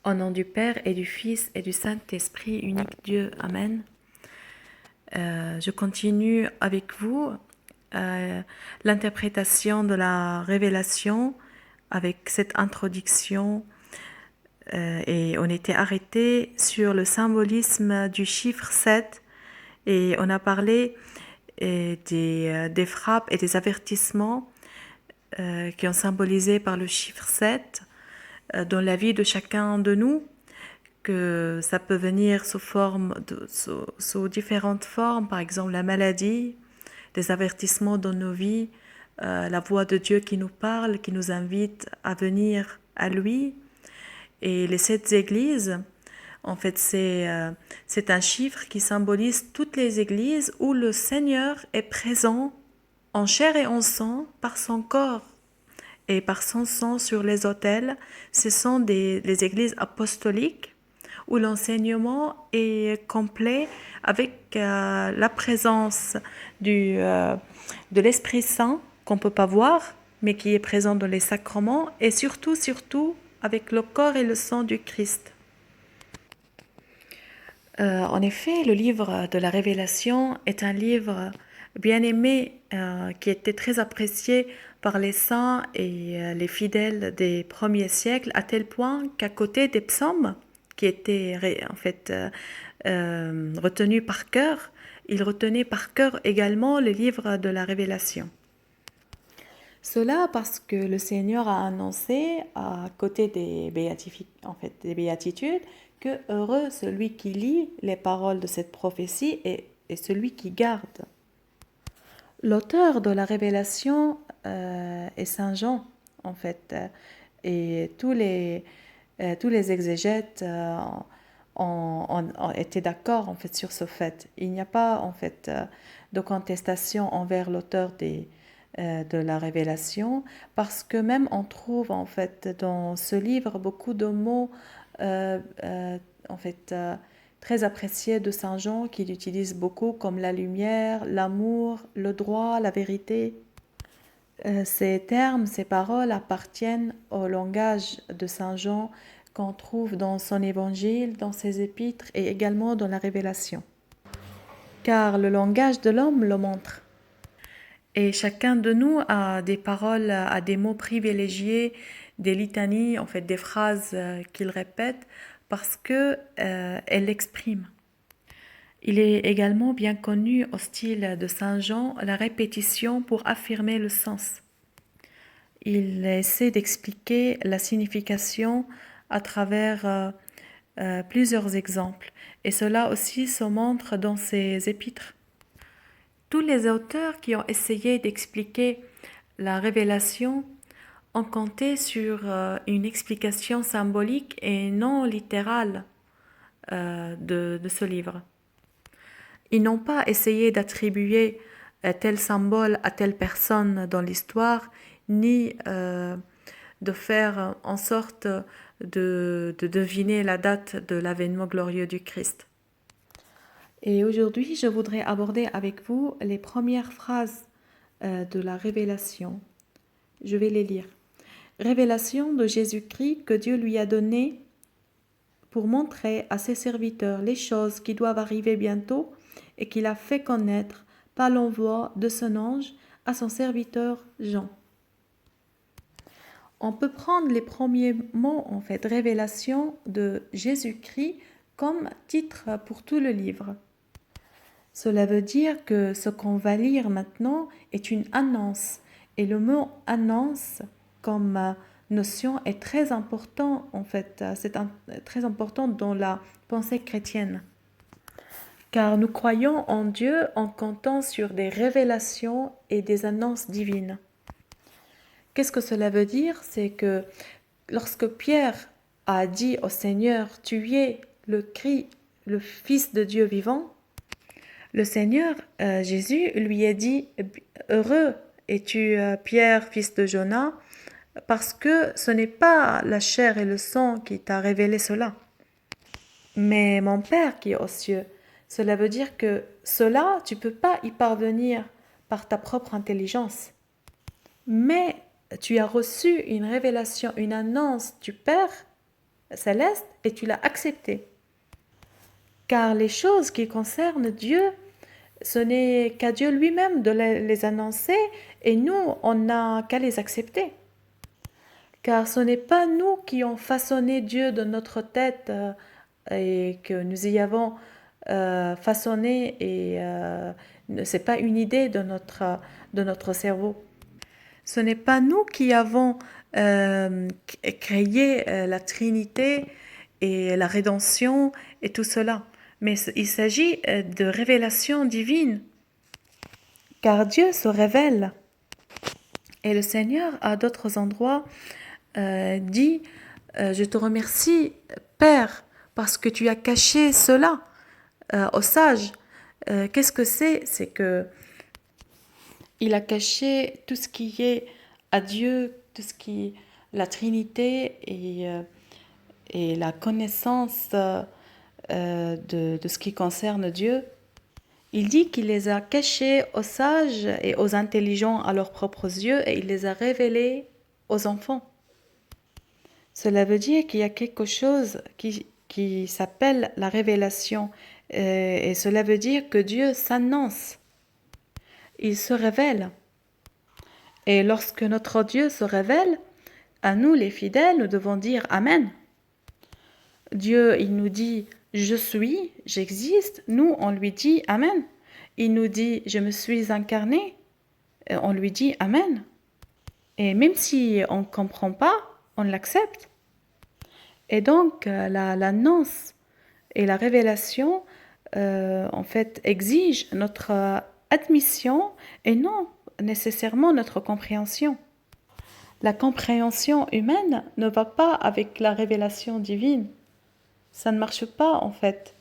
Au nom du Père et du Fils et du Saint-Esprit, unique Dieu. Amen. Je continue avec vous l'interprétation de la révélation avec cette introduction et on était arrêté sur le symbolisme du chiffre 7 et on a parlé des frappes et des avertissements qui ont symbolisé par le chiffre 7 dans la vie de chacun de nous, que ça peut venir sous différentes formes, par exemple la maladie, des avertissements dans nos vies, la voix de Dieu qui nous parle, qui nous invite à venir à lui. Et les 7 églises, en fait, c'est un chiffre qui symbolise toutes les églises où le Seigneur est présent en chair et en sang par son corps et par son sang sur les autels. Ce sont les églises apostoliques où l'enseignement est complet avec la présence de l'Esprit Saint qu'on ne peut pas voir, mais qui est présent dans les sacrements, et surtout, avec le corps et le sang du Christ. En effet, le livre de la Révélation est un livre bien aimé qui était très apprécié par les saints et les fidèles des premiers siècles, à tel point qu'à côté des psaumes qui étaient retenus par cœur, ils retenaient par cœur également le livre de la Révélation. Cela parce que le Seigneur a annoncé à côté des béatitudes que heureux celui qui lit les paroles de cette prophétie et celui qui garde. L'auteur de la Révélation est Saint Jean, en fait, et tous les exégètes ont été d'accord en fait sur ce fait. Il n'y a pas en fait de contestation envers l'auteur de la Révélation, parce que même on trouve en fait dans ce livre beaucoup de mots en fait très appréciés de Saint Jean qu'il utilise beaucoup, comme la lumière, l'amour, le droit, la vérité. Ces termes, ces paroles appartiennent au langage de Saint Jean qu'on trouve dans son évangile, dans ses épîtres et également dans la Révélation. Car le langage de l'homme le montre. Et chacun de nous a des paroles, a des mots privilégiés, des litanies, en fait des phrases qu'il répète parce que elles l'expriment. Il est également bien connu au style de Saint Jean la répétition pour affirmer le sens. Il essaie d'expliquer la signification à travers plusieurs exemples, et cela aussi se montre dans ses épîtres. Tous les auteurs qui ont essayé d'expliquer la révélation ont compté sur une explication symbolique et non littérale de ce livre. Ils n'ont pas essayé d'attribuer tel symbole à telle personne dans l'histoire, ni de faire en sorte de deviner la date de l'avènement glorieux du Christ. Et aujourd'hui, je voudrais aborder avec vous les premières phrases de la Révélation. Je vais les lire. Révélation de Jésus-Christ que Dieu lui a donnée pour montrer à ses serviteurs les choses qui doivent arriver bientôt et qu'il a fait connaître par l'envoi de son ange à son serviteur Jean. On peut prendre les premiers mots, en fait, révélation de Jésus-Christ comme titre pour tout le livre. Cela veut dire que ce qu'on va lire maintenant est une annonce. Et le mot annonce comme notion est très important, en fait, c'est très important dans la pensée chrétienne. Car nous croyons en Dieu en comptant sur des révélations et des annonces divines. Qu'est-ce que cela veut dire? C'est que lorsque Pierre a dit au Seigneur, « Tu es le Christ, le Fils de Dieu vivant », le Seigneur, Jésus, lui a dit « Heureux es-tu, Pierre, fils de Jonas, parce que ce n'est pas la chair et le sang qui t'a révélé cela, mais mon Père qui est aux cieux. » Cela veut dire que cela, tu ne peux pas y parvenir par ta propre intelligence. Mais tu as reçu une révélation, une annonce du Père céleste et tu l'as accepté. Car les choses qui concernent Dieu, ce n'est qu'à Dieu lui-même de les annoncer et nous, on n'a qu'à les accepter. Car ce n'est pas nous qui avons façonné Dieu de notre tête et que nous y avons façonné et ce n'est pas une idée de notre cerveau. Ce n'est pas nous qui avons créé la Trinité et la rédemption et tout cela. Mais il s'agit de révélation divine. Car Dieu se révèle. Et le Seigneur, à d'autres endroits, dit « Je te remercie, Père, parce que tu as caché cela aux sages. » Qu'est-ce que c'est? C'est que il a caché tout ce qui est à Dieu, tout ce qui est la Trinité et la connaissance de ce qui concerne Dieu. Il dit qu'il les a cachés aux sages et aux intelligents à leurs propres yeux et il les a révélés aux enfants. Cela veut dire qu'il y a quelque chose qui s'appelle la révélation et cela veut dire que Dieu s'annonce. Il se révèle. Et lorsque notre Dieu se révèle, à nous les fidèles, nous devons dire Amen. Dieu, il nous dit je suis, j'existe. Nous, on lui dit Amen. Il nous dit je me suis incarné. On lui dit Amen. Et même si on ne comprend pas, on l'accepte. Et donc, l'annonce et la révélation, en fait, exigent notre admission et non nécessairement notre compréhension. La compréhension humaine ne va pas avec la révélation divine. Ça ne marche pas, en fait.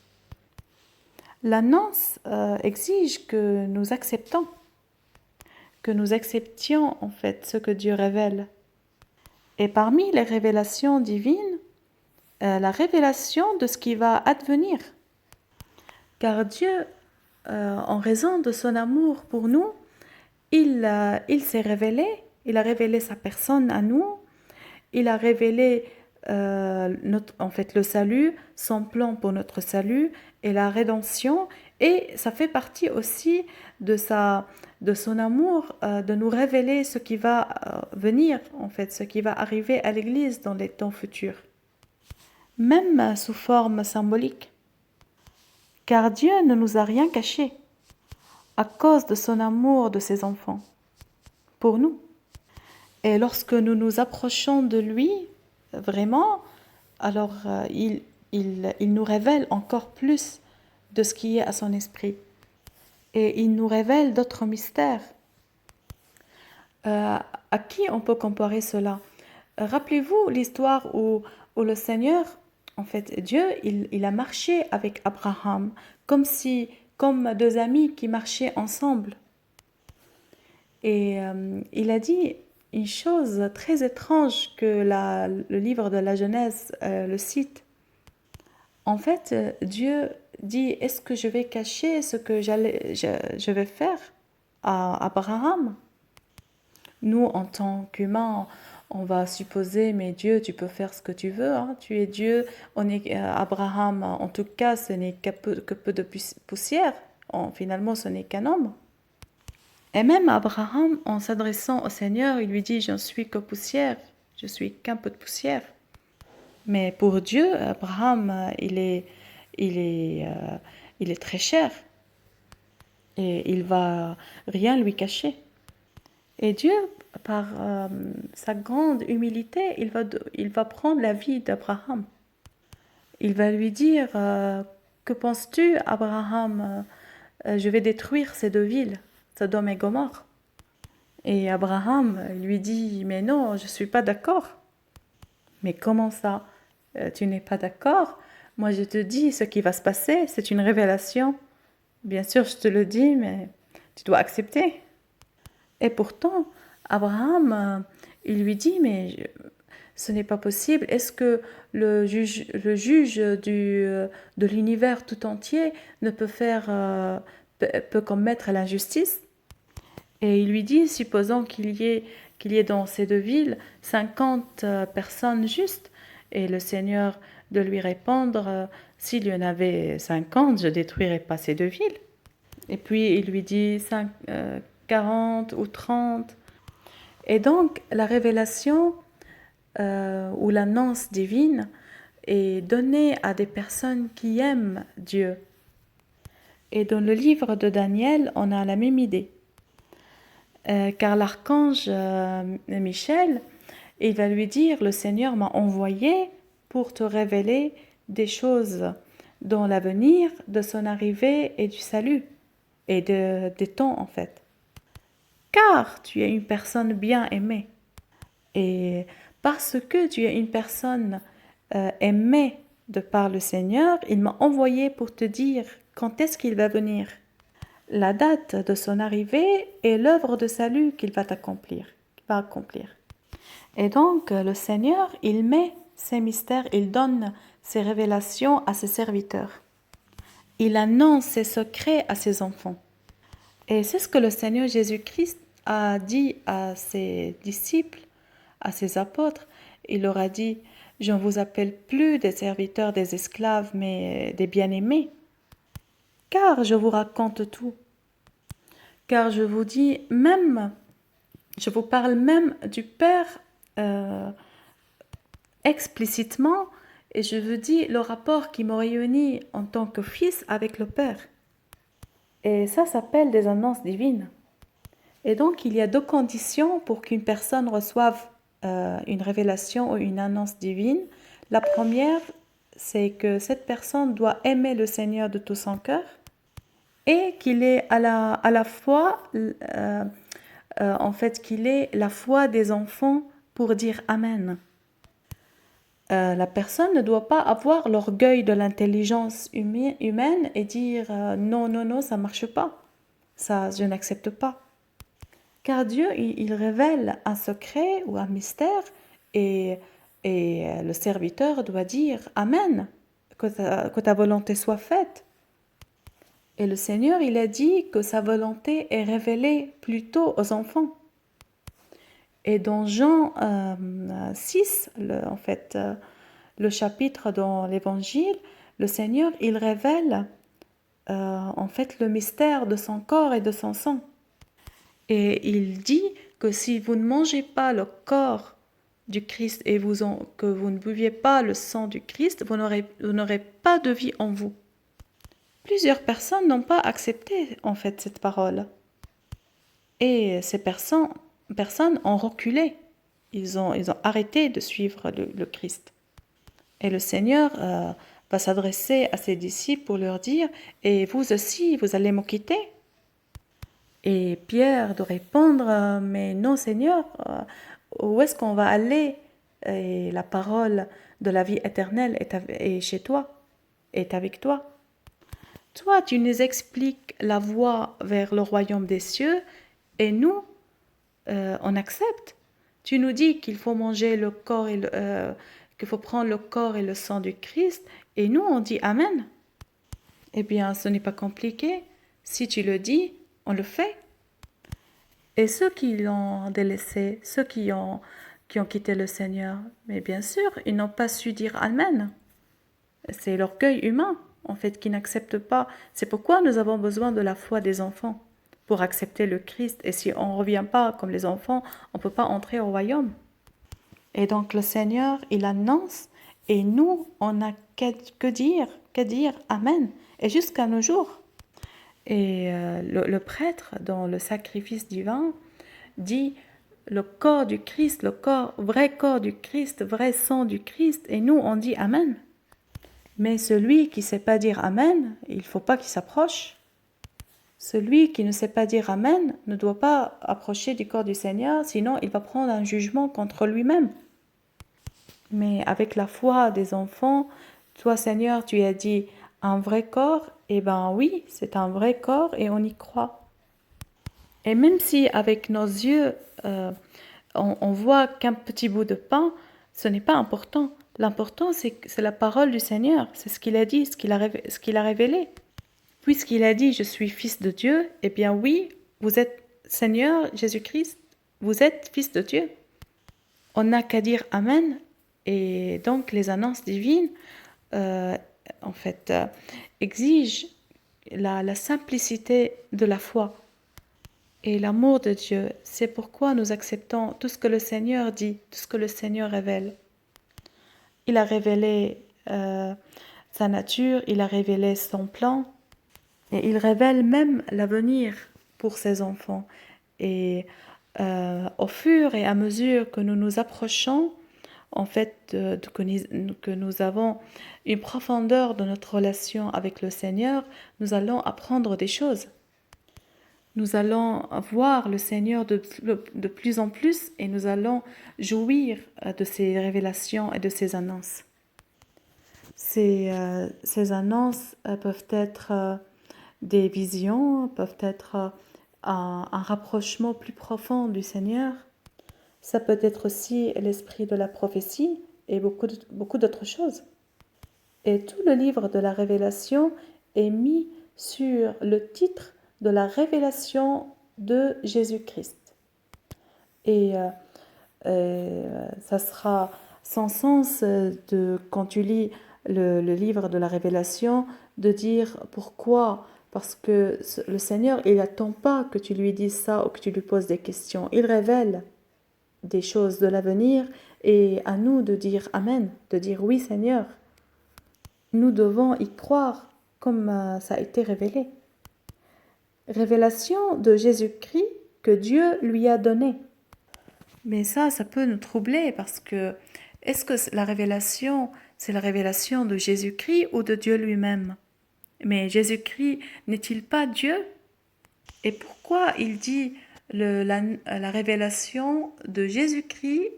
L'annonce exige que nous acceptions, en fait, ce que Dieu révèle. Et parmi les révélations divines, la révélation de ce qui va advenir. Car Dieu, en raison de son amour pour nous, il s'est révélé, il a révélé sa personne à nous, il a révélé en fait le salut, son plan pour notre salut et la rédemption, et ça fait partie aussi de son amour de nous révéler ce qui va venir, en fait, ce qui va arriver à l'Église dans les temps futurs, même sous forme symbolique. Car Dieu ne nous a rien caché à cause de son amour de ses enfants, pour nous. Et lorsque nous nous approchons de lui, vraiment, alors il nous révèle encore plus de ce qui est à son esprit. Et il nous révèle d'autres mystères. À qui on peut comparer cela? Rappelez-vous l'histoire où le Seigneur, en fait, Dieu, il a marché avec Abraham, comme deux amis qui marchaient ensemble. Et il a dit une chose très étrange que le livre de la Genèse le cite. En fait, Dieu dit, est-ce que je vais cacher ce que je vais faire à Abraham? Nous, en tant qu'humains, on va supposer, mais Dieu, tu peux faire ce que tu veux, hein, tu es Dieu. Abraham, en tout cas, ce n'est que peu de poussière. Finalement, ce n'est qu'un homme. Et même Abraham, en s'adressant au Seigneur, il lui dit, je ne suis que poussière, je suis qu'un peu de poussière. Mais pour Dieu, Abraham, il est très cher et il va rien lui cacher. Et Dieu, par sa grande humilité, il va prendre la vie d'Abraham. Il va lui dire, que penses-tu, Abraham? Je vais détruire ces deux villes, Sodome et Gomorrhe. Et Abraham lui dit, mais non, je ne suis pas d'accord. Mais comment ça? Tu n'es pas d'accord? Moi, je te dis ce qui va se passer, c'est une révélation. Bien sûr, je te le dis, mais tu dois accepter. Et pourtant, Abraham, il lui dit, mais ce n'est pas possible. Est-ce que le juge de l'univers tout entier ne peut commettre l'injustice? Et il lui dit, supposons qu'il y ait dans ces deux villes 50 personnes justes, Et le Seigneur de lui répondre, s'il y en avait 50, je ne détruirais pas ces 2 villes. Et puis il lui dit 40 ou 30. Et donc la révélation ou l'annonce divine est donnée à des personnes qui aiment Dieu. Et dans le livre de Daniel, on a la même idée. Car l'archange Michel, il va lui dire, le Seigneur m'a envoyé pour te révéler des choses dans l'avenir, de son arrivée et du salut, et des temps en fait. Car tu es une personne bien aimée. Et parce que tu es une personne aimée de par le Seigneur, il m'a envoyé pour te dire quand est-ce qu'il va venir, la date de son arrivée et l'œuvre de salut qu'il va accomplir. Et donc le Seigneur, il met ses mystères, il donne ses révélations à ses serviteurs. Il annonce ses secrets à ses enfants. Et c'est ce que le Seigneur Jésus-Christ a dit à ses disciples, à ses apôtres. Il leur a dit, je ne vous appelle plus des serviteurs, des esclaves, mais des bien-aimés. Car je vous raconte tout. Car je vous dis même, je vous parle même du Père explicitement, et je vous dis le rapport qui me réunit en tant que fils avec le Père. Et ça s'appelle des annonces divines. Et donc il y a 2 conditions pour qu'une personne reçoive une révélation ou une annonce divine. La première, c'est que cette personne doit aimer le Seigneur de tout son cœur et qu'il est à la fois, en fait, qu'il ait la foi des enfants pour dire Amen. La personne ne doit pas avoir l'orgueil de l'intelligence humaine et dire non, non, non, ça ne marche pas, ça, je n'accepte pas. Car Dieu, il révèle un secret ou un mystère et le serviteur doit dire Amen, que ta volonté soit faite. Et le Seigneur, il a dit que sa volonté est révélée plutôt aux enfants. Et dans Jean 6, le chapitre dans l'Évangile, le Seigneur, il révèle en fait le mystère de son corps et de son sang. Et il dit que si vous ne mangez pas le corps du Christ et que vous ne buviez pas le sang du Christ, vous n'aurez pas de vie en vous. Plusieurs personnes n'ont pas accepté en fait cette parole. Et ces personnes ont reculé. Ils ont arrêté de suivre le Christ. Et le Seigneur va s'adresser à ses disciples pour leur dire « Et vous aussi, vous allez me quitter ?» Et Pierre de répondre « Mais non Seigneur, où est-ce qu'on va aller? Et la parole de la vie éternelle est chez toi, est avec toi. Toi, tu nous expliques la voie vers le royaume des cieux et nous, on accepte. Tu nous dis qu'il faut manger le corps qu'il faut prendre le corps et le sang du Christ et nous, on dit Amen. Eh bien, ce n'est pas compliqué. Si tu le dis, on le fait. Et ceux qui l'ont délaissé, ceux qui ont quitté le Seigneur, mais bien sûr, ils n'ont pas su dire Amen. C'est l'orgueil humain, en fait, qui n'accepte pas. C'est pourquoi nous avons besoin de la foi des enfants pour accepter le Christ. Et si on ne revient pas comme les enfants, on ne peut pas entrer au royaume. Et donc le Seigneur, il annonce, et nous, on n'a que dire Amen. Et jusqu'à nos jours. Et le prêtre, dans le sacrifice divin, dit le corps du Christ, vrai corps du Christ, vrai sang du Christ, et nous, on dit Amen. Mais celui qui ne sait pas dire Amen, il ne faut pas qu'il s'approche. Celui qui ne sait pas dire Amen ne doit pas approcher du corps du Seigneur, sinon il va prendre un jugement contre lui-même. Mais avec la foi des enfants, toi Seigneur, tu as dit un vrai corps, eh bien oui, c'est un vrai corps et on y croit. Et même si avec nos yeux, on voit qu'un petit bout de pain, ce n'est pas important. L'important, c'est la parole du Seigneur, c'est ce qu'il a dit, ce qu'il a révélé. Puisqu'il a dit « Je suis fils de Dieu », eh bien oui, vous êtes Seigneur Jésus-Christ, vous êtes fils de Dieu. On n'a qu'à dire « Amen » Et donc les annonces divines, euh, en fait, exigent la simplicité de la foi et l'amour de Dieu. C'est pourquoi nous acceptons tout ce que le Seigneur dit, tout ce que le Seigneur révèle. Il a révélé sa nature, il a révélé son plan, et il révèle même l'avenir pour ses enfants. Et au fur et à mesure que nous nous approchons, en fait, que nous avons une profondeur de notre relation avec le Seigneur, nous allons apprendre des choses. Nous allons voir le Seigneur de plus en plus et nous allons jouir de ses révélations et de ses annonces. Ces annonces peuvent être des visions, peuvent être un rapprochement plus profond du Seigneur. Ça peut être aussi l'esprit de la prophétie et beaucoup d'autres choses. Et tout le livre de la Révélation est mis sur le titre de la révélation de Jésus-Christ. Et ça sera sans sens quand tu lis le livre de la Révélation, de dire pourquoi. Parce que le Seigneur, il n'attend pas que tu lui dises ça ou que tu lui poses des questions. Il révèle des choses de l'avenir et à nous de dire Amen, de dire oui Seigneur. Nous devons y croire comme ça a été révélé. Révélation de Jésus-Christ que Dieu lui a donnée. Mais ça peut nous troubler parce que est-ce que la révélation, c'est la révélation de Jésus-Christ ou de Dieu lui-même? Mais Jésus-Christ n'est-il pas Dieu? Et pourquoi il dit la révélation de Jésus-Christ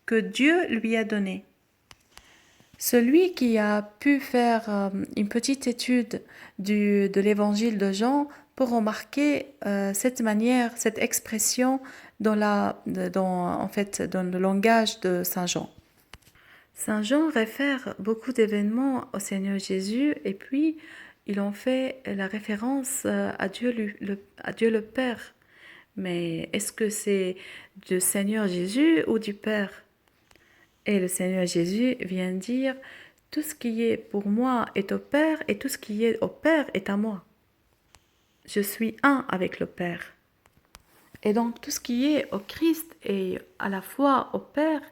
que Dieu lui a donnée? Celui qui a pu faire une petite étude de l'évangile de Jean peut remarquer cette manière, cette expression dans le langage de Saint Jean. Saint Jean réfère beaucoup d'événements au Seigneur Jésus et puis il en fait la référence à Dieu le Père. Mais est-ce que c'est du Seigneur Jésus ou du Père? Et le Seigneur Jésus vient dire, tout ce qui est pour moi est au Père et tout ce qui est au Père est à moi. Je suis un avec le Père. Et donc tout ce qui est au Christ est à la fois au Père,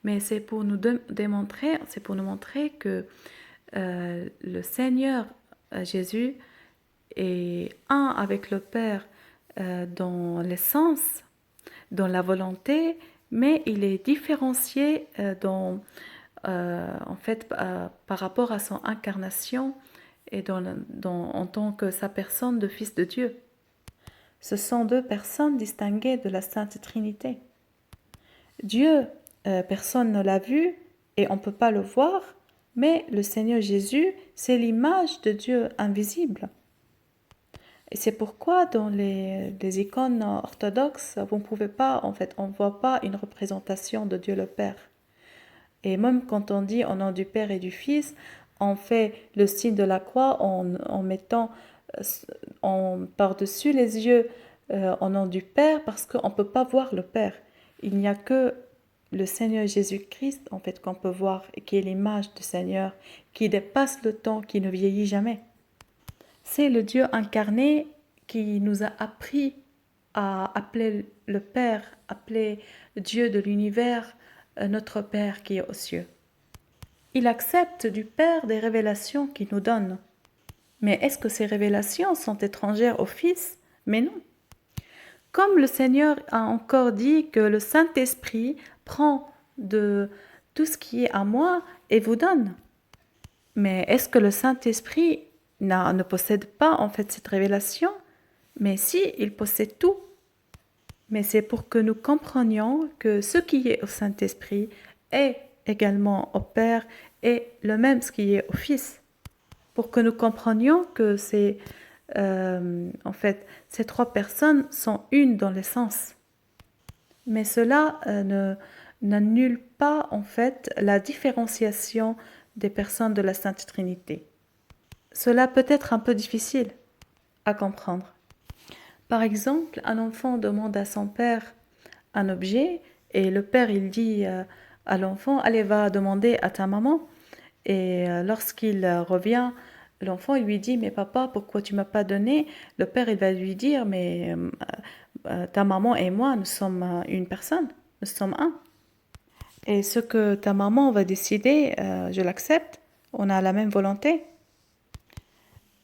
mais c'est pour nous démontrer, c'est pour nous montrer que le Seigneur Jésus est un avec le Père dans l'essence, dans la volonté, mais il est différencié par rapport à son incarnation et en tant que sa personne de Fils de Dieu. Ce sont deux personnes distinguées de la Sainte Trinité. Dieu, personne ne l'a vu et on ne peut pas le voir, mais le Seigneur Jésus, c'est l'image de Dieu invisible. Et c'est pourquoi dans les icônes orthodoxes, vous ne pouvez pas, on ne voit pas une représentation de Dieu le Père. Et même quand on dit au nom du Père et du Fils, on fait le signe de la croix en mettant par-dessus les yeux au nom du Père parce qu'on ne peut pas voir le Père. Il n'y a que le Seigneur Jésus-Christ qu'on peut voir et qui est l'image du Seigneur, qui dépasse le temps, qui ne vieillit jamais. C'est le Dieu incarné qui nous a appris à appeler le Père, appeler Dieu de l'univers, notre Père qui est aux cieux. Il accepte du Père des révélations qu'il nous donne. Mais est-ce que ces révélations sont étrangères au Fils? Mais non. Comme le Seigneur a encore dit que le Saint-Esprit prend de tout ce qui est à moi et vous donne. Mais est-ce que le Saint-Esprit ne possède pas cette révélation? Mais si, il possède tout. Mais c'est pour que nous comprenions que ce qui est au Saint-Esprit est également au Père et le même ce qui est au Fils. Pour que nous comprenions que ces trois personnes sont une dans l'essence. Mais cela n'annule pas la différenciation des personnes de la Sainte Trinité. Cela peut être un peu difficile à comprendre. Par exemple, un enfant demande à son père un objet et le père il dit à l'enfant, allez, va demander à ta maman. Et lorsqu'il revient, l'enfant il lui dit, mais papa, pourquoi tu m'as pas donné? Le père il va lui dire, mais ta maman et moi, nous sommes une personne, nous sommes un. Et ce que ta maman va décider, je l'accepte, on a la même volonté.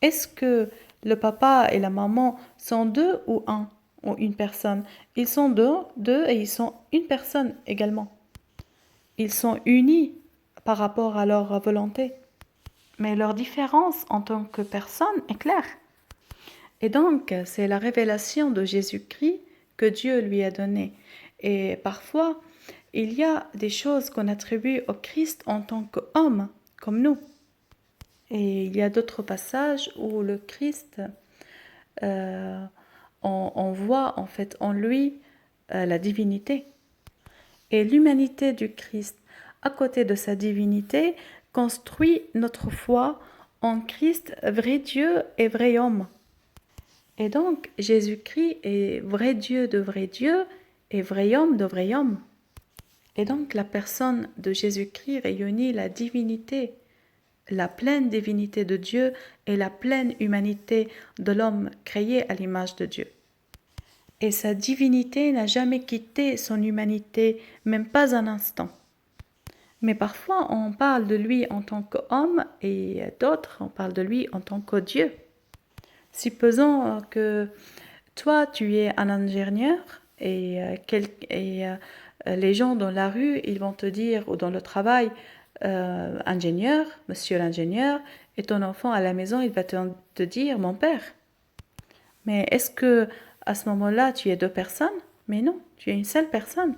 Est-ce que le papa et la maman sont deux ou un, ou une personne? Ils sont deux et ils sont une personne également. Ils sont unis par rapport à leur volonté. Mais leur différence en tant que personne est claire. Et donc, c'est la révélation de Jésus-Christ que Dieu lui a donnée. Et parfois, il y a des choses qu'on attribue au Christ en tant qu'homme, comme nous. Et il y a d'autres passages où le Christ, on voit en fait en lui la divinité. Et l'humanité du Christ, à côté de sa divinité, construit notre foi en Christ, vrai Dieu et vrai homme. Et donc, Jésus-Christ est vrai Dieu de vrai Dieu et vrai homme de vrai homme. Et donc, la personne de Jésus-Christ réunit la divinité, la pleine divinité de Dieu et la pleine humanité de l'homme créé à l'image de Dieu. Et sa divinité n'a jamais quitté son humanité, même pas un instant. Mais parfois, on parle de lui en tant qu'homme et d'autres, on parle de lui en tant que Dieu. Supposons que toi, tu es un ingénieur et, les gens dans la rue, ils vont te dire, ou dans le travail, ingénieur, monsieur l'ingénieur, et ton enfant à la maison, il va te dire, mon père. Mais est-ce que à ce moment-là, tu es deux personnes? Mais non, tu es une seule personne,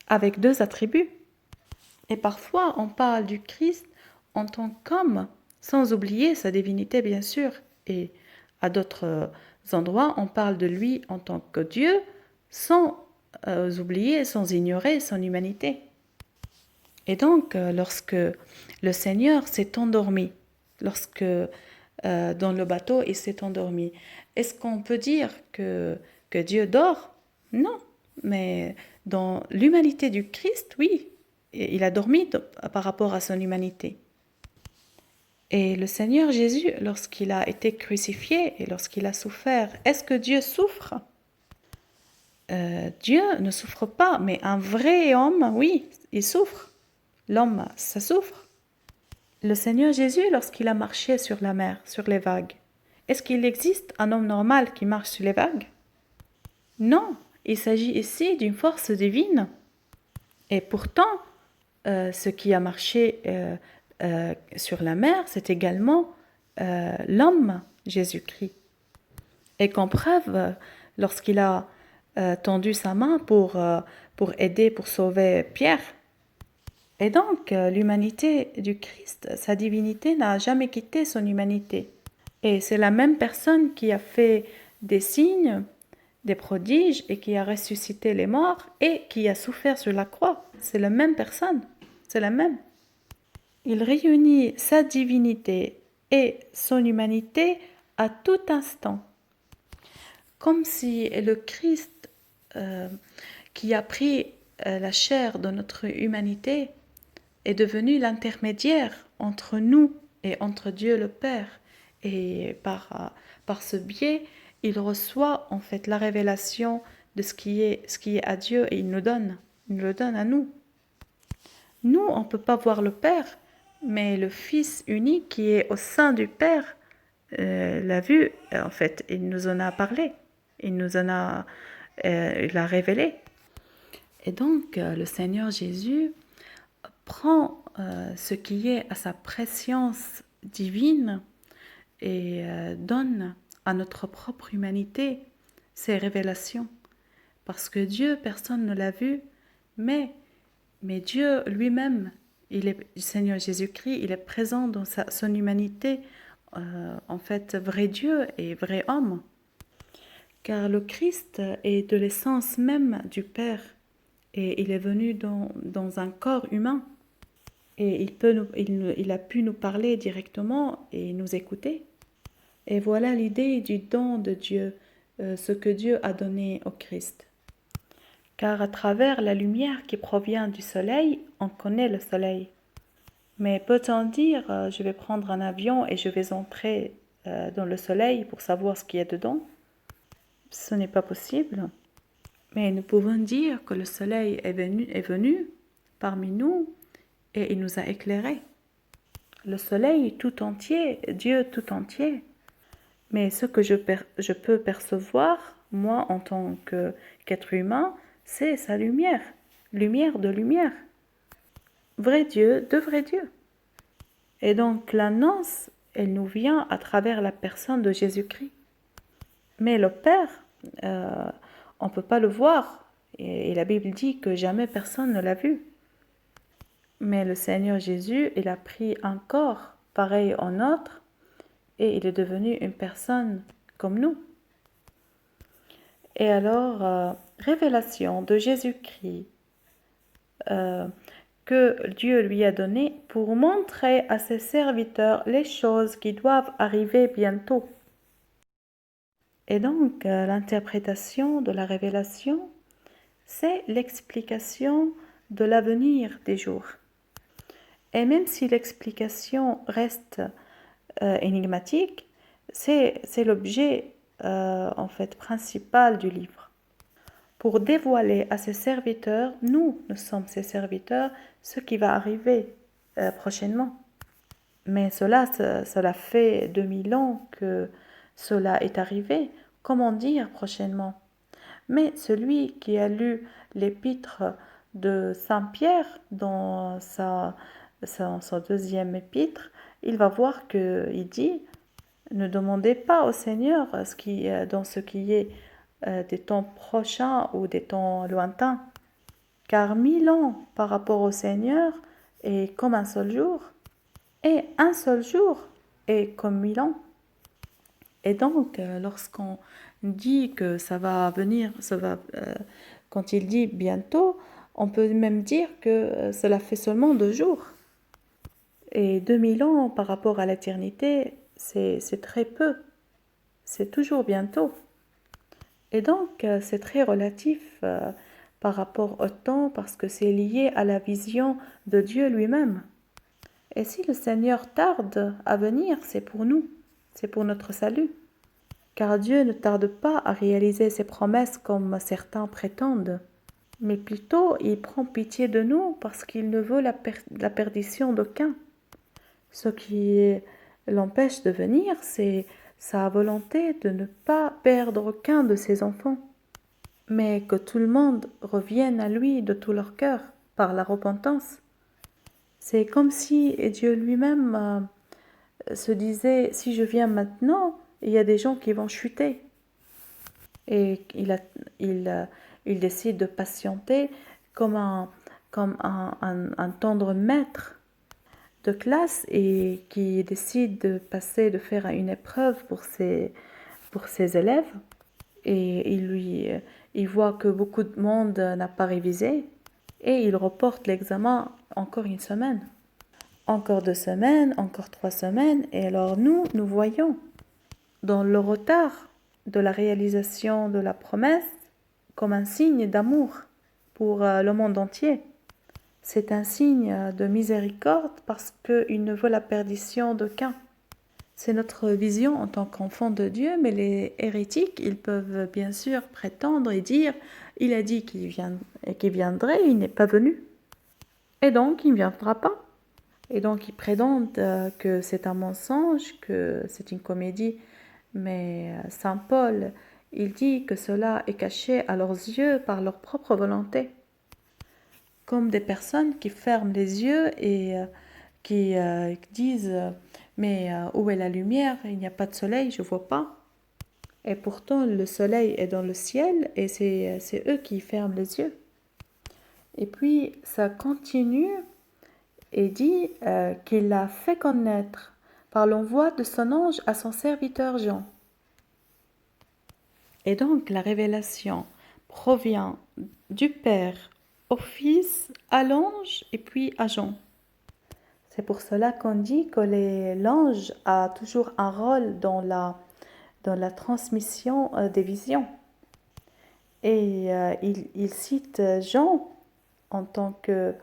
avec deux attributs. Et parfois, on parle du Christ en tant qu'homme, sans oublier sa divinité, bien sûr. Et à d'autres endroits, on parle de lui en tant que Dieu, sans oublier, sans ignorer son humanité. Et donc, lorsque le Seigneur s'est endormi, lorsque dans le bateau, il s'est endormi, est-ce qu'on peut dire que Dieu dort? Non, mais dans l'humanité du Christ, oui, il a dormi par rapport à son humanité. Et le Seigneur Jésus, lorsqu'il a été crucifié et lorsqu'il a souffert, est-ce que Dieu souffre? Dieu ne souffre pas, mais un vrai homme, oui, il souffre. L'homme, ça souffre. Le Seigneur Jésus, lorsqu'il a marché sur la mer, sur les vagues, est-ce qu'il existe un homme normal qui marche sur les vagues? Non, il s'agit ici d'une force divine. Et pourtant, ce qui a marché sur la mer, c'est également l'homme Jésus-Christ. Et qu'en preuve, lorsqu'il a tendu sa main pour aider, pour sauver Pierre. Et donc, l'humanité du Christ, sa divinité n'a jamais quitté son humanité. Et c'est la même personne qui a fait des signes, des prodiges et qui a ressuscité les morts et qui a souffert sur la croix. C'est la même personne, c'est la même. Il réunit sa divinité et son humanité à tout instant. Comme si le Christ qui a pris la chair de notre humanité est devenu l'intermédiaire entre nous et entre Dieu le Père. Et par ce biais, il reçoit en fait la révélation de ce qui est à Dieu et il nous le donne à nous. Nous, on ne peut pas voir le Père, mais le Fils unique qui est au sein du Père l'a vu, en fait, il nous en a parlé, il l'a révélé. Et donc, le Seigneur Jésus prend ce qui est à sa préscience divine et donne à notre propre humanité ces révélations. Parce que Dieu, personne ne l'a vu, mais Dieu lui-même, le Seigneur Jésus-Christ, il est présent dans son humanité, en fait, vrai Dieu et vrai homme. Car le Christ est de l'essence même du Père et il est venu dans un corps humain. Et il a pu nous parler directement et nous écouter. Et voilà l'idée du don de Dieu, ce que Dieu a donné au Christ. car à travers la lumière qui provient du soleil, on connaît le soleil. Mais peut-on dire, je vais prendre un avion et je vais entrer dans le soleil pour savoir ce qu'il y a dedans? Ce n'est pas possible. Mais nous pouvons dire que le soleil est venu parmi nous et il nous a éclairés. Le soleil tout entier, Dieu tout entier. Mais ce que je peux percevoir, moi en tant qu'être humain, c'est sa lumière. Lumière de lumière. Vrai Dieu de vrai Dieu. Et donc l'annonce, elle nous vient à travers la personne de Jésus-Christ. Mais le Père, on ne peut pas le voir. Et la Bible dit que jamais personne ne l'a vu. Mais le Seigneur Jésus, il a pris un corps pareil au nôtre et il est devenu une personne comme nous. Et alors, révélation de Jésus-Christ que Dieu lui a donné pour montrer à ses serviteurs les choses qui doivent arriver bientôt. Et donc, l'interprétation de la révélation, c'est l'explication de l'avenir des jours. Et même si l'explication reste énigmatique, c'est l'objet en fait principal du livre. Pour dévoiler à ses serviteurs, nous sommes ses serviteurs, ce qui va arriver prochainement. Mais cela fait 2000 ans que cela est arrivé. Comment dire prochainement? Mais celui qui a lu l'épître de Saint Pierre dans son deuxième épître, il va voir qu'il dit « Ne demandez pas au Seigneur dans ce qui est des temps prochains ou des temps lointains, car 1000 ans par rapport au Seigneur est comme un seul jour, et un seul jour est comme 1000 ans. » Et donc, lorsqu'on dit que ça va venir, quand il dit bientôt, on peut même dire que cela fait seulement 2 jours. Et 2000 ans par rapport à l'éternité, c'est très peu. C'est toujours bientôt. Et donc, c'est très relatif par rapport au temps parce que c'est lié à la vision de Dieu lui-même. Et si le Seigneur tarde à venir, c'est pour nous, c'est pour notre salut. Car Dieu ne tarde pas à réaliser ses promesses comme certains prétendent, mais plutôt il prend pitié de nous parce qu'il ne veut la perdition d'aucun. Ce qui l'empêche de venir, c'est sa volonté de ne pas perdre aucun de ses enfants, mais que tout le monde revienne à lui de tout leur cœur par la repentance. C'est comme si Dieu lui-même se disait, si je viens maintenant, il y a des gens qui vont chuter. Et il décide de patienter comme un tendre maître de classe et qui décide de faire une épreuve pour ses élèves. Et il voit que beaucoup de monde n'a pas révisé et il reporte l'examen encore une semaine. Encore 2 semaines, encore 3 semaines. Et alors nous voyons dans le retard de la réalisation de la promesse comme un signe d'amour pour le monde entier. C'est un signe de miséricorde parce qu'il ne veut la perdition d'aucun. C'est notre vision en tant qu'enfant de Dieu, mais les hérétiques, ils peuvent bien sûr prétendre et dire « il a dit qu'il viendrait, il n'est pas venu. Et donc, il ne viendra pas. » Et donc, ils prétendent que c'est un mensonge, que c'est une comédie. Mais Saint Paul, il dit que cela est caché à leurs yeux par leur propre volonté. Comme des personnes qui ferment les yeux et qui disent « Mais où est la lumière? Il n'y a pas de soleil, je ne vois pas. » Et pourtant, le soleil est dans le ciel et c'est eux qui ferment les yeux. Et puis, ça continue et dit qu'il l'a fait connaître par l'envoi de son ange à son serviteur Jean. Et donc, la révélation provient du Père au Fils, à l'ange et puis à Jean. C'est pour cela qu'on dit que l'ange a toujours un rôle dans la transmission des visions. Et il cite Jean en tant que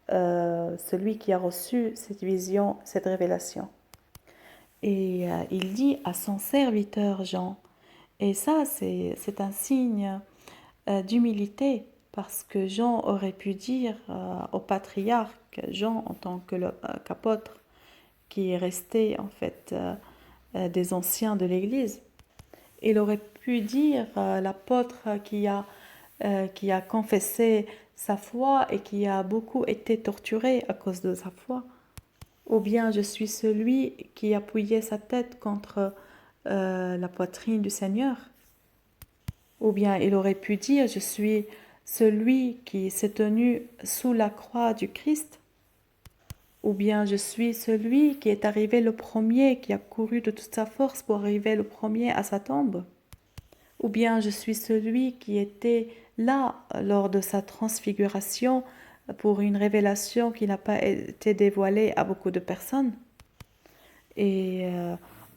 celui qui a reçu cette vision, cette révélation. Et il dit à son serviteur Jean, et ça c'est un signe d'humilité, parce que Jean aurait pu dire au patriarche, Jean en tant qu'apôtre, qui est resté en fait des anciens de l'Église, il aurait pu dire l'apôtre qui a confessé sa foi et qui a beaucoup été torturé à cause de sa foi. Ou bien je suis celui qui appuyait sa tête contre la poitrine du Seigneur. Ou bien il aurait pu dire je suis celui qui s'est tenu sous la croix du Christ. Ou bien je suis celui qui est arrivé le premier, qui a couru de toute sa force pour arriver le premier à sa tombe. Ou bien je suis celui qui était là lors de sa transfiguration pour une révélation qui n'a pas été dévoilée à beaucoup de personnes. Et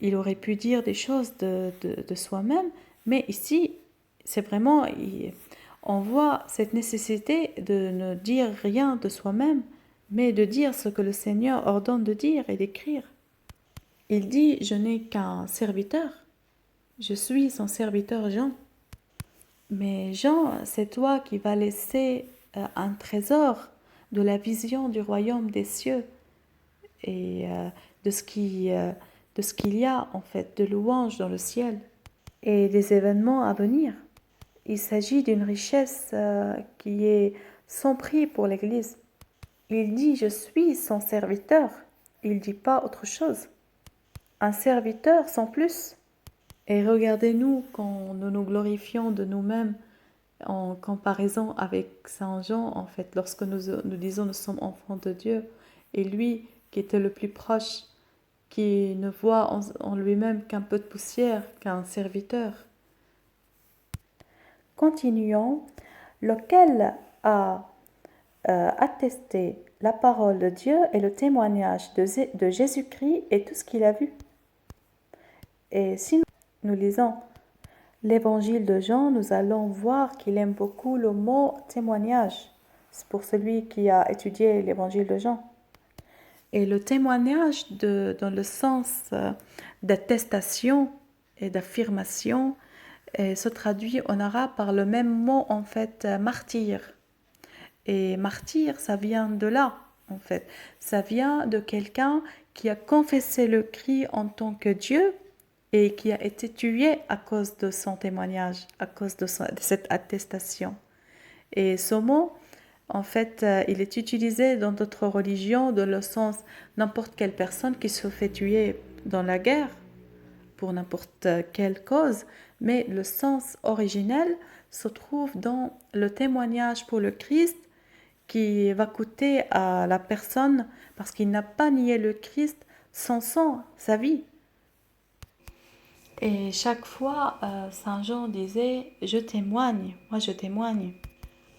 il aurait pu dire des choses de soi-même, mais ici, c'est vraiment, on voit cette nécessité de ne dire rien de soi-même, mais de dire ce que le Seigneur ordonne de dire et d'écrire. Il dit, je n'ai qu'un serviteur, je suis son serviteur Jean. Mais Jean, c'est toi qui vas laisser un trésor de la vision du royaume des cieux et de ce qu'il y a en fait de louanges dans le ciel et des événements à venir. Il s'agit d'une richesse qui est sans prix pour l'Église. Il dit je suis son serviteur. Il ne dit pas autre chose. Un serviteur sans plus. Et regardez-nous quand nous nous glorifions de nous-mêmes en comparaison avec Saint Jean, en fait, lorsque nous disons nous sommes enfants de Dieu, et lui qui était le plus proche, qui ne voit en lui-même qu'un peu de poussière, qu'un serviteur. Continuons, lequel a attesté la parole de Dieu et le témoignage de Jésus-Christ et tout ce qu'il a vu. Et si nous lisons l'évangile de Jean, nous allons voir qu'il aime beaucoup le mot témoignage. C'est pour celui qui a étudié l'évangile de Jean. Et le témoignage dans le sens d'attestation et d'affirmation se traduit en arabe par le même mot en fait, martyr. Et martyr, ça vient de là en fait. Ça vient de quelqu'un qui a confessé le Christ en tant que Dieu et qui a été tué à cause de son témoignage, à cause de cette attestation. Et ce mot, en fait, il est utilisé dans d'autres religions dans le sens n'importe quelle personne qui se fait tuer dans la guerre pour n'importe quelle cause, mais le sens originel se trouve dans le témoignage pour le Christ qui va coûter à la personne parce qu'il n'a pas nié le Christ son sang, sa vie. Et chaque fois, Saint Jean disait « Je témoigne, moi je témoigne »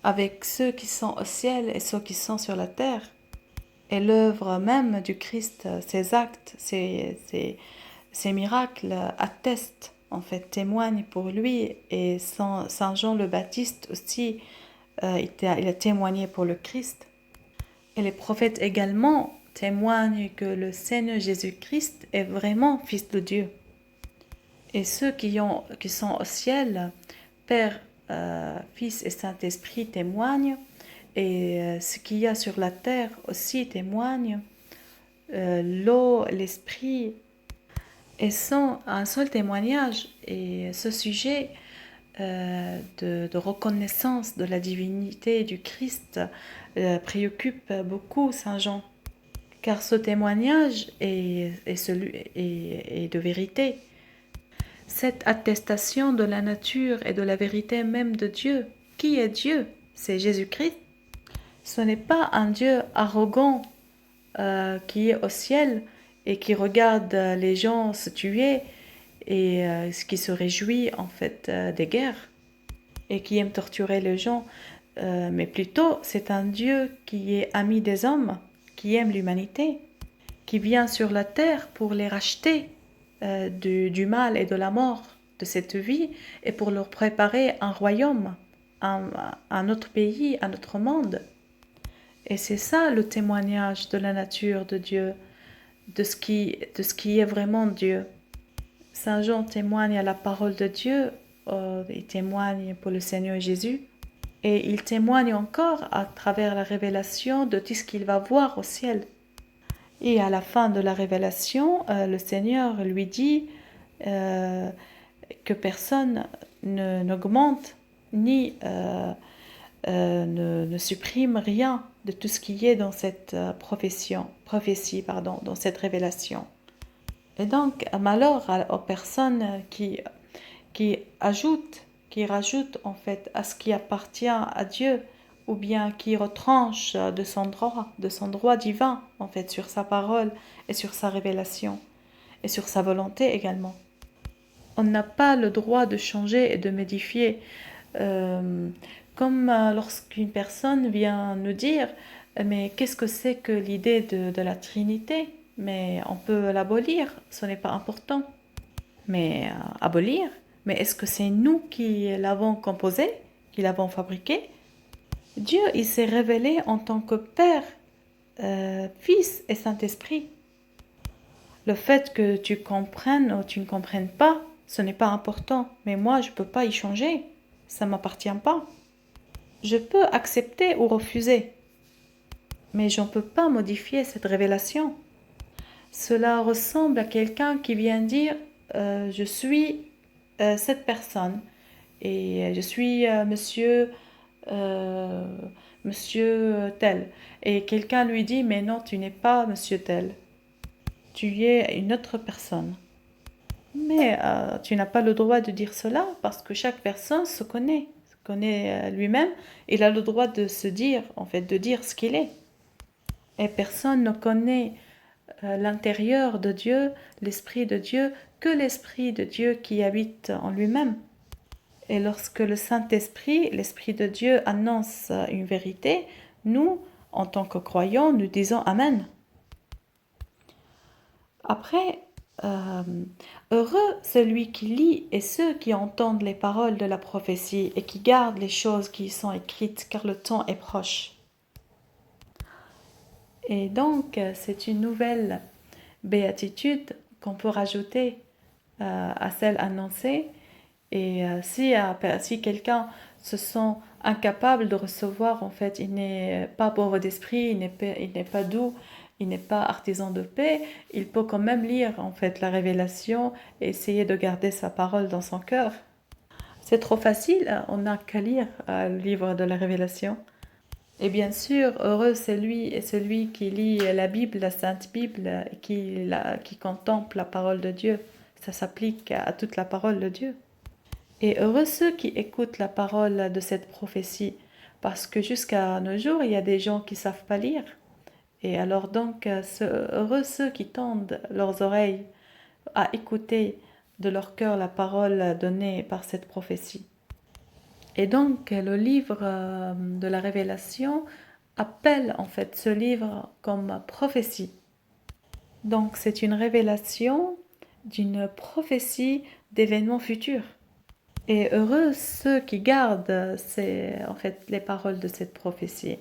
avec ceux qui sont au ciel et ceux qui sont sur la terre. Et l'œuvre même du Christ, ses actes, ses miracles attestent, en fait, témoignent pour lui. Et Saint Jean le Baptiste aussi, il a témoigné pour le Christ. Et les prophètes également témoignent que le Seigneur Jésus-Christ est vraiment Fils de Dieu. Et ceux qui sont au ciel, Père, Fils et Saint-Esprit témoignent, et ce qu'il y a sur la terre aussi témoigne, l'eau, l'esprit, et sont un seul témoignage. Et ce sujet de reconnaissance de la divinité du Christ préoccupe beaucoup Saint Jean, car ce témoignage est de vérité. Cette attestation de la nature et de la vérité même de Dieu. Qui est Dieu? C'est Jésus-Christ. Ce n'est pas un Dieu arrogant qui est au ciel et qui regarde les gens se tuer et qui se réjouit en fait des guerres et qui aime torturer les gens. Mais plutôt, c'est un Dieu qui est ami des hommes, qui aime l'humanité, qui vient sur la terre pour les racheter du mal et de la mort de cette vie et pour leur préparer un royaume un autre pays, un autre monde. Et c'est ça le témoignage de la nature de Dieu, de ce qui est vraiment Dieu. Saint Jean témoigne à la parole de Dieu, il témoigne pour le Seigneur Jésus, et il témoigne encore à travers la révélation de tout ce qu'il va voir au ciel. Et à la fin de la révélation, le Seigneur lui dit que personne n'augmente ni ne supprime rien de tout ce qui est dans cette prophétie, dans cette révélation. Et donc, malheur aux personnes qui rajoutent en fait à ce qui appartient à Dieu, ou bien qui retranchent de son droit divin, en fait, sur sa parole et sur sa révélation, et sur sa volonté également. On n'a pas le droit de changer et de modifier. Comme lorsqu'une personne vient nous dire « Mais qu'est-ce que c'est que l'idée de la Trinité ?» Mais on peut l'abolir, ce n'est pas important. Mais abolir, mais est-ce que c'est nous qui l'avons composé, qui l'avons fabriqué? Dieu, il s'est révélé en tant que Père, Fils et Saint-Esprit. Le fait que tu comprennes ou tu ne comprennes pas, ce n'est pas important. Mais moi, je ne peux pas y changer. Ça ne m'appartient pas. Je peux accepter ou refuser. Mais je ne peux pas modifier cette révélation. Cela ressemble à quelqu'un qui vient dire je suis cette personne et je suis monsieur tel. Et quelqu'un lui dit mais non, tu n'es pas monsieur tel. Tu es une autre personne. Mais tu n'as pas le droit de dire cela parce que chaque personne se connaît lui-même. Il a le droit de se dire, en fait, de dire ce qu'il est. Et personne ne connaît l'intérieur de Dieu, l'Esprit de Dieu, que l'Esprit de Dieu qui habite en lui-même. Et lorsque le Saint-Esprit, l'Esprit de Dieu, annonce une vérité, nous, en tant que croyants, nous disons Amen. Après, heureux celui qui lit et ceux qui entendent les paroles de la prophétie et qui gardent les choses qui y sont écrites, car le temps est proche. Et donc, c'est une nouvelle béatitude qu'on peut rajouter à celle annoncée. Et si quelqu'un se sent incapable de recevoir, en fait, il n'est pas pauvre d'esprit, il n'est pas doux, il n'est pas artisan de paix, il peut quand même lire, en fait, la révélation et essayer de garder sa parole dans son cœur. C'est trop facile, on n'a qu'à lire le livre de la révélation. Et bien sûr, heureux c'est celui qui lit la Bible, la Sainte Bible, et qui contemple la parole de Dieu. Ça s'applique à toute la parole de Dieu. Et heureux ceux qui écoutent la parole de cette prophétie, parce que jusqu'à nos jours, il y a des gens qui ne savent pas lire. Et alors donc, heureux ceux qui tendent leurs oreilles à écouter de leur cœur la parole donnée par cette prophétie. Et donc, le livre de la Révélation appelle en fait ce livre comme prophétie. Donc, c'est une révélation d'une prophétie d'événements futurs. Et heureux ceux qui gardent les paroles de cette prophétie.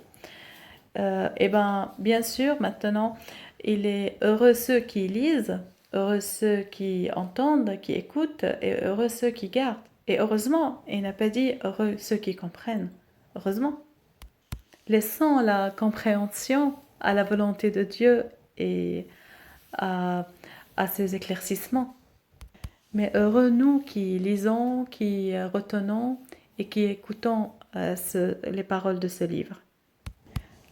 Et bien sûr, maintenant, il est heureux ceux qui lisent, heureux ceux qui entendent, qui écoutent, et heureux ceux qui gardent. Et heureusement, il n'a pas dit heureux ceux qui comprennent. Heureusement. Laissons la compréhension à la volonté de Dieu et à ses éclaircissements. Mais heureux nous qui lisons, qui retenons et qui écoutons les paroles de ce livre.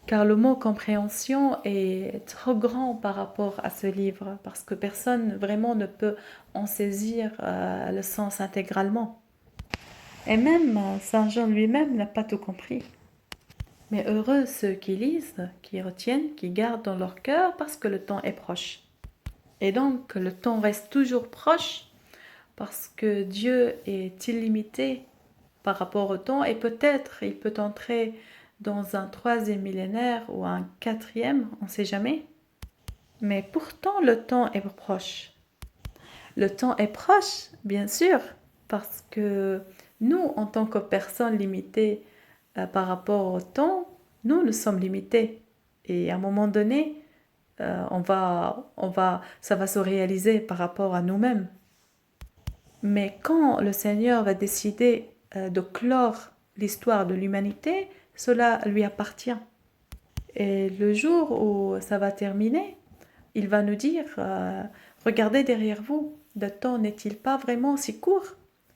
Car le mot compréhension est trop grand par rapport à ce livre, parce que personne vraiment ne peut en saisir le sens intégralement. Et même Saint Jean lui-même n'a pas tout compris. Mais heureux ceux qui lisent, qui retiennent, qui gardent dans leur cœur, parce que le temps est proche. Et donc le temps reste toujours proche, parce que Dieu est illimité par rapport au temps, et peut-être il peut entrer dans un 3e millénaire ou un 4e, on ne sait jamais. Mais pourtant le temps est proche. Le temps est proche, bien sûr, parce que Nous, en tant que personnes limitées par rapport au temps, nous sommes limités. Et à un moment donné, ça va se réaliser par rapport à nous-mêmes. Mais quand le Seigneur va décider de clore l'histoire de l'humanité, cela lui appartient. Et le jour où ça va terminer, il va nous dire, regardez derrière vous, le temps n'est-il pas vraiment si court?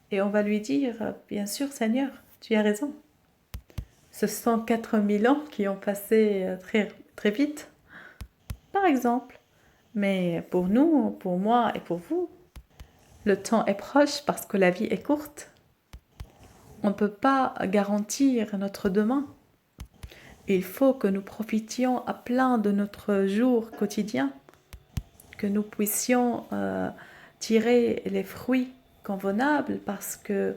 Et on va lui dire, bien sûr Seigneur, tu as raison. Ce sont 4000 ans qui ont passé très, très vite, par exemple. Mais pour nous, pour moi et pour vous, le temps est proche parce que la vie est courte. On ne peut pas garantir notre demain. Il faut que nous profitions à plein de notre jour quotidien, que nous puissions tirer les fruits convenables parce que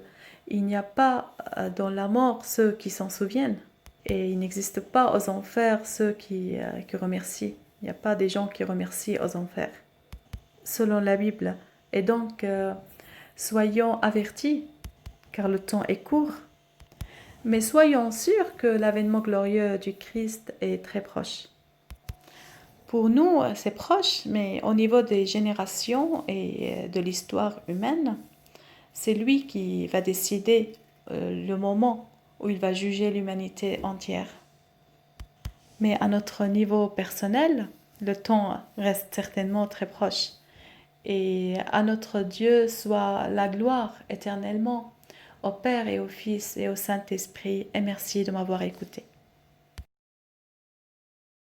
il n'y a pas dans la mort ceux qui s'en souviennent et il n'existe pas aux enfers ceux qui remercient. Il n'y a pas des gens qui remercient aux enfers, selon la Bible. Et donc, soyons avertis, car le temps est court, mais soyons sûrs que l'avènement glorieux du Christ est très proche. Pour nous, c'est proche, mais au niveau des générations et de l'histoire humaine, c'est lui qui va décider le moment où il va juger l'humanité entière. Mais à notre niveau personnel, le temps reste certainement très proche. Et à notre Dieu soit la gloire éternellement, au Père et au Fils et au Saint-Esprit, et merci de m'avoir écouté.